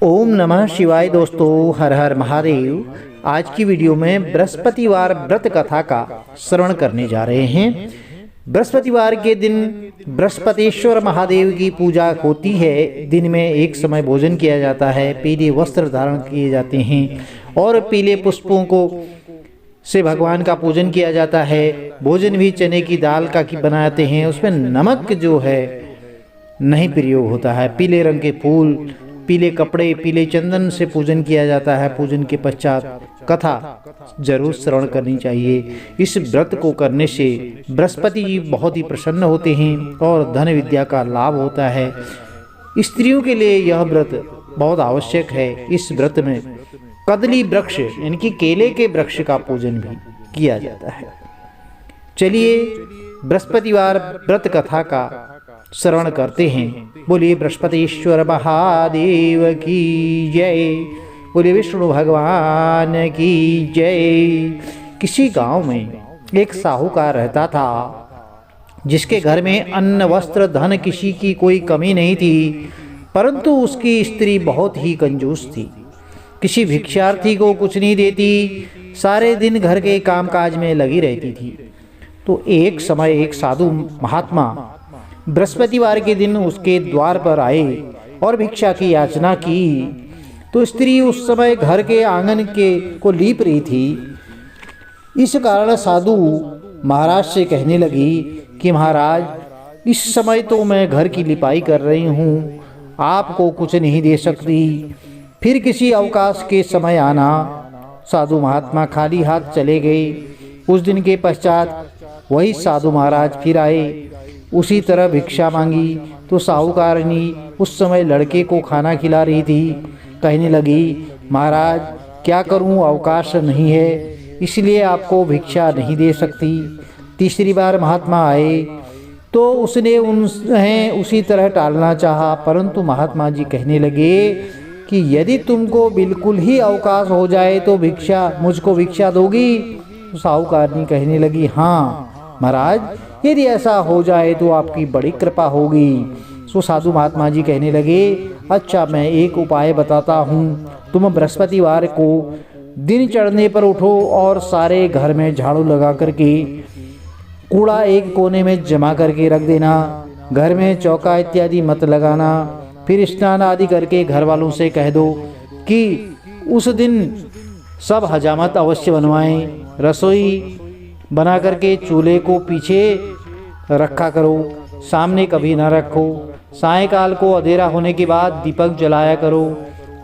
ओम नमः शिवाय। दोस्तों, हर हर महादेव। आज की वीडियो में बृहस्पतिवार व्रत कथा का श्रवण करने जा रहे हैं। बृहस्पतिवार के दिन बृहस्पतिश्वर महादेव की पूजा होती है। दिन में एक समय भोजन किया जाता है, पीले वस्त्र धारण किए जाते हैं और पीले पुष्पों को से भगवान का पूजन किया जाता है। भोजन भी चने की दाल का बनाते हैं, उसमें नमक जो है नहीं प्रयोग होता है। पीले रंग के फूल, पीले कपड़े, पीले चंदन से पूजन किया जाता है। पूजन के पश्चात कथा जरूर श्रवण करनी चाहिए। इस व्रत को करने से बृहस्पति जी बहुत ही प्रसन्न होते हैं और धन विद्या का लाभ होता है। स्त्रियों के लिए यह व्रत बहुत आवश्यक है। इस व्रत में कदली वृक्ष यानी कि केले के वृक्ष का पूजन भी किया जाता है। चलिए बृहस्पतिवार व्रत कथा का श्रवण करते हैं। बोलिए बृहस्पतिश्वर महादेव की जय, बोलिए विष्णु भगवान की जय। किसी गांव में एक साहूकार रहता था, जिसके घर में अन्न वस्त्र धन किसी की कोई कमी नहीं थी, परंतु उसकी स्त्री बहुत ही कंजूस थी। किसी भिक्षार्थी को कुछ नहीं देती, सारे दिन घर के कामकाज में लगी रहती थी। तो एक समय एक साधु महात्मा बृहस्पतिवार के दिन उसके द्वार पर आए और भिक्षा की याचना की। तो स्त्री उस समय घर के आंगन के को लीप रही थी। इस कारण साधु महाराज से कहने लगी कि महाराज, इस समय तो मैं घर की लिपाई कर रही हूँ, आपको कुछ नहीं दे सकती, फिर किसी अवकाश के समय आना। साधु महात्मा खाली हाथ चले गए। उस दिन के पश्चात वही साधु महाराज फिर आए, उसी तरह भिक्षा मांगी। तो साहूकारनी उस समय लड़के को खाना खिला रही थी। कहने लगी, महाराज क्या करूं, अवकाश नहीं है, इसलिए आपको भिक्षा नहीं दे सकती। तीसरी बार महात्मा आए तो उसने उन्हें उसी तरह टालना चाहा, परंतु महात्मा जी कहने लगे कि यदि तुमको बिल्कुल ही अवकाश हो जाए तो मुझको भिक्षा दोगी। तो साहूकारनी कहने लगी, हाँ महाराज, यदि ऐसा हो जाए तो आपकी बड़ी कृपा होगी। सो साधु महात्मा जी कहने लगे, अच्छा मैं एक उपाय बताता हूँ। तुम बृहस्पतिवार को दिन चढ़ने पर उठो और सारे घर में झाड़ू लगा करके कूड़ा एक कोने में जमा करके रख देना। घर में चौका इत्यादि मत लगाना। फिर स्नान आदि करके घर वालों से कह दो कि उस दिन सब हजामत अवश्य बनवाएं। रसोई बना करके चूल्हे को पीछे रखा करो, सामने कभी ना रखो। सायंकाल को अंधेरा होने के बाद दीपक जलाया करो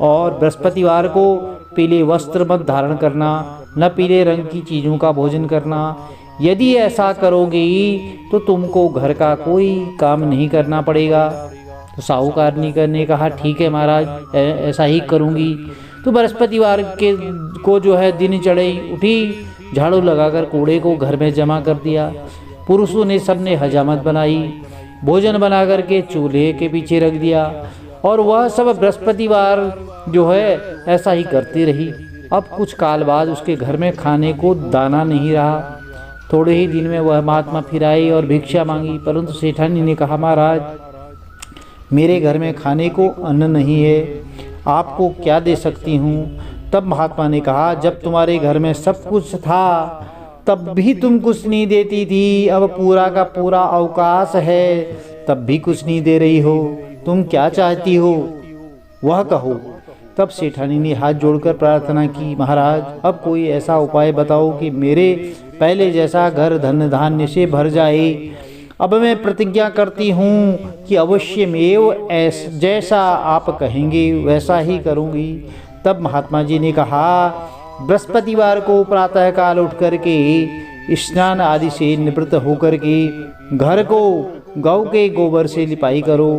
और बृहस्पतिवार को पीले वस्त्र मत धारण करना, न पीले रंग की चीज़ों का भोजन करना। यदि ऐसा करोगी तो तुमको घर का कोई काम नहीं करना पड़ेगा। तो साहूकारनी ने कहा, ठीक है महाराज, ऐसा ही करूँगी। तो बृहस्पतिवार को जो है दिन चढ़े उठी, झाड़ू लगाकर कूड़े को घर में जमा कर दिया। पुरुषों ने सबने हजामत बनाई, भोजन बना करके चूल्हे के पीछे रख दिया और वह सब बृहस्पतिवार जो है ऐसा ही करती रही। अब कुछ काल बाद उसके घर में खाने को दाना नहीं रहा। थोड़े ही दिन में वह महात्मा फिर आई और भिक्षा मांगी, परंतु सेठानी ने कहा, महाराज मेरे घर में खाने को अन्न नहीं है, आपको क्या दे सकती हूँ। तब महात्मा ने कहा, जब तुम्हारे घर में सब कुछ था तब भी तुम कुछ नहीं देती थी, अब पूरा का पूरा अवकाश है तब भी कुछ नहीं दे रही हो, तुम क्या चाहती हो वह कहो। तब सेठानी ने हाथ जोड़कर प्रार्थना की, महाराज अब कोई ऐसा उपाय बताओ कि मेरे पहले जैसा घर धन धान्य से भर जाए। अब मैं प्रतिज्ञा करती हूँ कि अवश्यमेव जैसा आप कहेंगे वैसा ही करूँगी। तब महात्मा जी ने कहा, बृहस्पतिवार को प्रातःकाल उठ करके स्नान आदि से निवृत्त होकर के घर को गौ के गोबर से लिपाई करो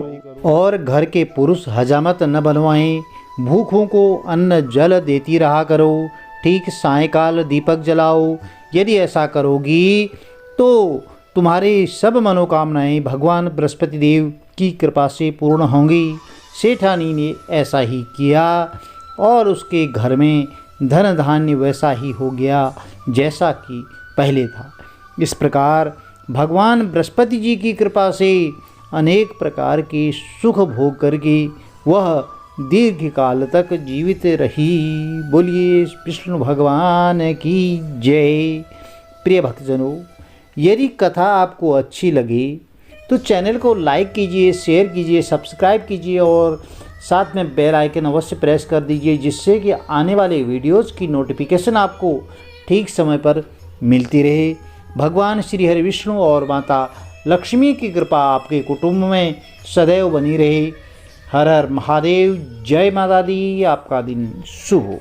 और घर के पुरुष हजामत न बनवाएं। भूखों को अन्न जल देती रहा करो। ठीक सायंकाल दीपक जलाओ। यदि ऐसा करोगी तो तुम्हारी सब मनोकामनाएं भगवान बृहस्पति देव की कृपा से पूर्ण होंगी। सेठानी ने ऐसा ही किया और उसके घर में धन धान्य वैसा ही हो गया जैसा कि पहले था। इस प्रकार भगवान बृहस्पति जी की कृपा से अनेक प्रकार के सुख भोग करके वह दीर्घ काल तक जीवित रही। बोलिए विष्णु भगवान की जय। प्रिय भक्तजनों, यदि कथा आपको अच्छी लगे तो चैनल को लाइक कीजिए, शेयर कीजिए, सब्सक्राइब कीजिए और साथ में बेल आइकन अवश्य प्रेस कर दीजिए, जिससे कि आने वाले वीडियोस की नोटिफिकेशन आपको ठीक समय पर मिलती रहे। भगवान श्री हरि विष्णु और माता लक्ष्मी की कृपा आपके कुटुंब में सदैव बनी रहे। हर हर महादेव। जय माता दी। आपका दिन शुभ हो।